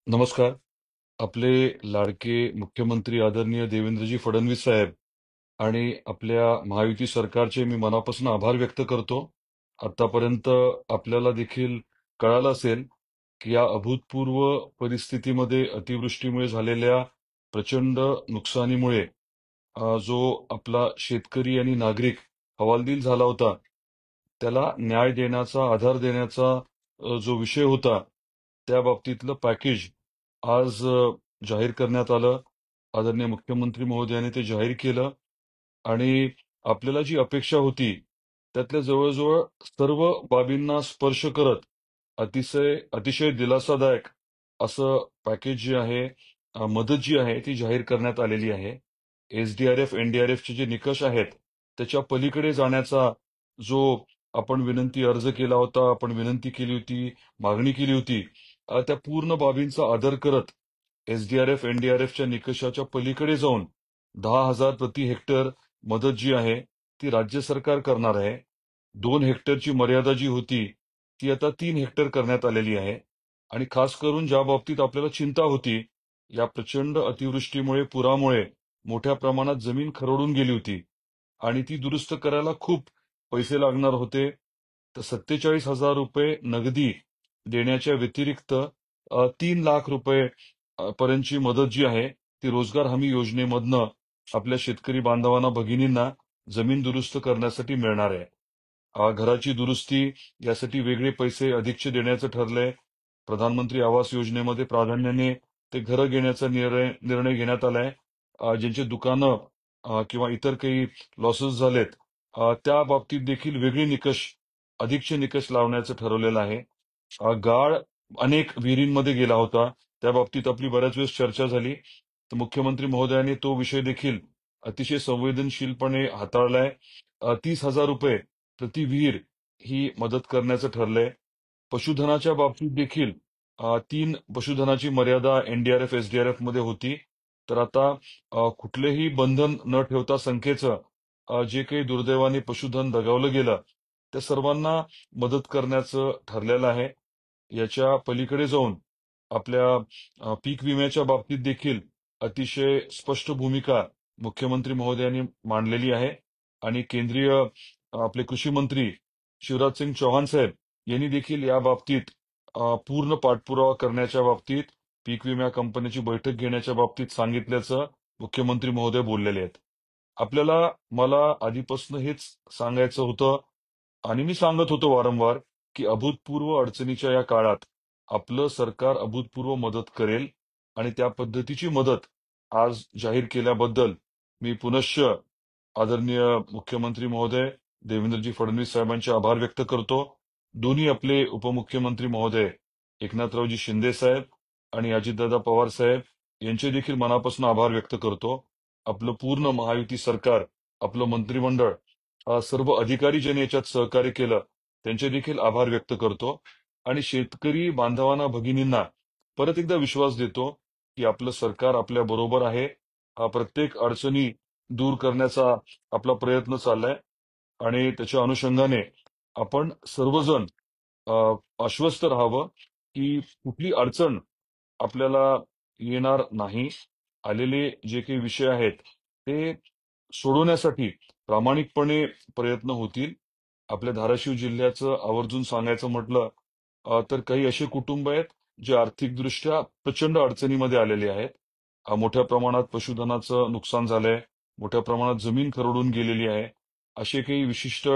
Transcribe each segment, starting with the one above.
नमस्कार. आपले लाडके मुख्यमंत्री आदरणीय देवेंद्रजी फडणवीस साहेब आणि आपल्या महायुती सरकारचे मी मनापासून आभार व्यक्त करतो. आतापर्यंत आपल्याला देखील कळालं असेल की या अभूतपूर्व परिस्थितीमध्ये अतिवृष्टीमुळे झालेल्या प्रचंड नुकसानीमुळे जो आपला शेतकरी आणि नागरिक हवालदिल झाला होता, त्याला न्याय देण्याचा, आधार देण्याचा जो विषय होता, त्या बाबतीतलं पॅकेज आज जाहीर करण्यात आलं. आदरणीय मुख्यमंत्री महोदयांनी ते जाहीर केलं आणि आपल्याला जी अपेक्षा होती, त्यातल्या जवळजवळ सर्व बाबींना स्पर्श करत अतिशय अतिशय दिलासादायक असं पॅकेज जे आहे, मदत जी आहे ती जाहीर करण्यात आलेली आहे. एसडीआरएफ, एनडीआरएफचे जे निकष आहेत, त्याच्या पलीकडे जाण्याचा जो आपण विनंती अर्ज केला होता, आपण विनंती केली होती, मागणी केली होती, त्या पूर्ण बाबींचा आदर करत एसडीआरएफ, एनडीआरएफच्या निकषाच्या पलीकडे जाऊन 10,000 प्रति हेक्टर मदत जी आहे ती राज्य सरकार करणार आहे. 2 हेक्टरची मर्यादा जी होती ती आता 3 हेक्टर करण्यात आलेली आहे. आणि खास करून ज्या बाबतीत आपल्याला चिंता होती, या प्रचंड अतिवृष्टीमुळे, पुरामुळे मोठ्या प्रमाणात जमीन खरडून गेली होती आणि ती दुरुस्त करायला खूप पैसे लागणार होते. तर 47,000 रुपये नगदी देण्याच्या व्यतिरिक्त 3 लाख रुपये पर्यंतची मदत जी आहे ती रोजगार हमी योजनेमधनं आपल्या शेतकरी बांधवांना, भगिनींना जमीन दुरुस्त करण्यासाठी मिळणार आहे. घराची दुरुस्ती यासाठी वेगळे पैसे अधिकचे देण्याचं ठरलंय. प्रधानमंत्री आवास योजनेमध्ये प्राधान्याने ते घरं घेण्याचा निर्णय घेण्यात आलाय. ज्यांची दुकानं किंवा इतर काही लॉसेस झालेत, त्या बाबतीत देखील वेगळे निकष, अधिकचे निकष लावण्याचं ठरवलेलं आहे. गाळ अनेक विहिरींमध्ये गेला होता. त्या बाबतीत आपली बऱ्याच वेळेस चर्चा झाली. तर मुख्यमंत्री महोदयांनी तो विषय देखील अतिशय संवेदनशीलपणे हाताळलाय. 30,000 रुपये प्रति विहीर ही मदत करण्याचं ठरलंय. पशुधनाच्या बाबतीत देखील 3 पशुधनाची मर्यादा एनडीआरएफ, एसडीआरएफ मध्ये होती. तर आता कुठलेही बंधन न ठेवता संख्येचं जे काही दुर्दैवाने पशुधन दगावलं गेलं, त्या सर्वांना मदत करण्याचं ठरलेलं आहे. याच्या पलीकडे जाऊन आपल्या पीक विम्याच्या बाबतीत देखील अतिशय स्पष्ट भूमिका मुख्यमंत्री महोदयांनी मांडलेली आहे आणि केंद्रीय आपले कृषी मंत्री शिवराज सिंग चौहान साहेब यांनी देखील या बाबतीत पूर्ण पाठपुरावा करण्याच्या बाबतीत, पीक विमा कंपनीची बैठक घेण्याच्या बाबतीत सांगितल्याचं मुख्यमंत्री महोदय बोललेले आहेत. मला आधीपासून हेच सांगायचं होतं आणि मी सांगत होतो वारंवार की अभूतपूर्व अडचणीच्या या काळात आपलं सरकार अभूतपूर्व मदत करेल आणि त्या पद्धतीची मदत आज जाहीर केल्याबद्दल मी पुनश्च आदरणीय मुख्यमंत्री महोदय देवेंद्रजी फडणवीस साहेबांचे आभार व्यक्त करतो. दोन्ही आपले उपमुख्यमंत्री महोदय एकनाथरावजी शिंदे साहेब आणि अजितदादा पवार साहेब यांचे देखील मनापासून आभार व्यक्त करतो. आपलं पूर्ण महायुती सरकार, आपलं मंत्रिमंडळ, सर्व अधिकारी ज्यांनी याच्यात सहकार्य केलं त्यांचे देखील आभार व्यक्त करतो आणि शेतकरी बांधवांना, भगिनींना परत एकदा विश्वास देतो की आपलं सरकार आपल्या बरोबर आहे. प्रत्येक अडचणी दूर करण्याचा आपला प्रयत्न चाललाय आणि त्याच्या अनुषंगाने आपण सर्वजण आश्वस्त राहावं की कुठली अडचण आपल्याला येणार नाही. आलेले जे काही विषय आहेत ते सोडवण्यासाठी प्रामाणिकपणे प्रयत्न होतील. आपल्या धाराशिव जिल्ह्याचं आवर्जून सांगायचं म्हटलं तर काही असे कुटुंब आहेत जे आर्थिकदृष्ट्या प्रचंड अडचणीमध्ये आलेले आहेत. मोठ्या प्रमाणात पशुधनाचं नुकसान झालंय, मोठ्या प्रमाणात जमीन खरडून गेलेली आहे. असे काही विशिष्ट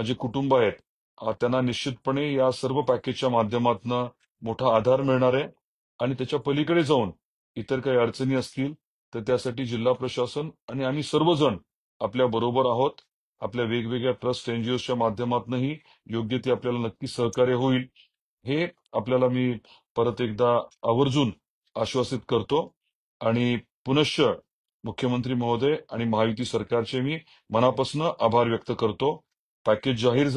जे कुटुंब आहेत, त्यांना निश्चितपणे या सर्व पॅकेजच्या माध्यमातून मोठा आधार मिळणार आहे आणि त्याच्या पलीकडे जाऊन इतर काही अडचणी असतील तर त्यासाठी जिल्हा प्रशासन आणि आम्ही सर्वजण आपल्या बरोबर आहोत. आपल्या वेगवेगळ्या ट्रस्ट, एनजीओच्या माध्यमातूनही योग्य ते आपल्याला नक्की सहकार्य होईल, हे आपल्याला मी परत एकदा आवर्जून आश्वासित करतो आणि पुनश्च मुख्यमंत्री महोदय आणि महायुती सरकारचे मी मनापासून आभार व्यक्त करतो. पॅकेज जाहीर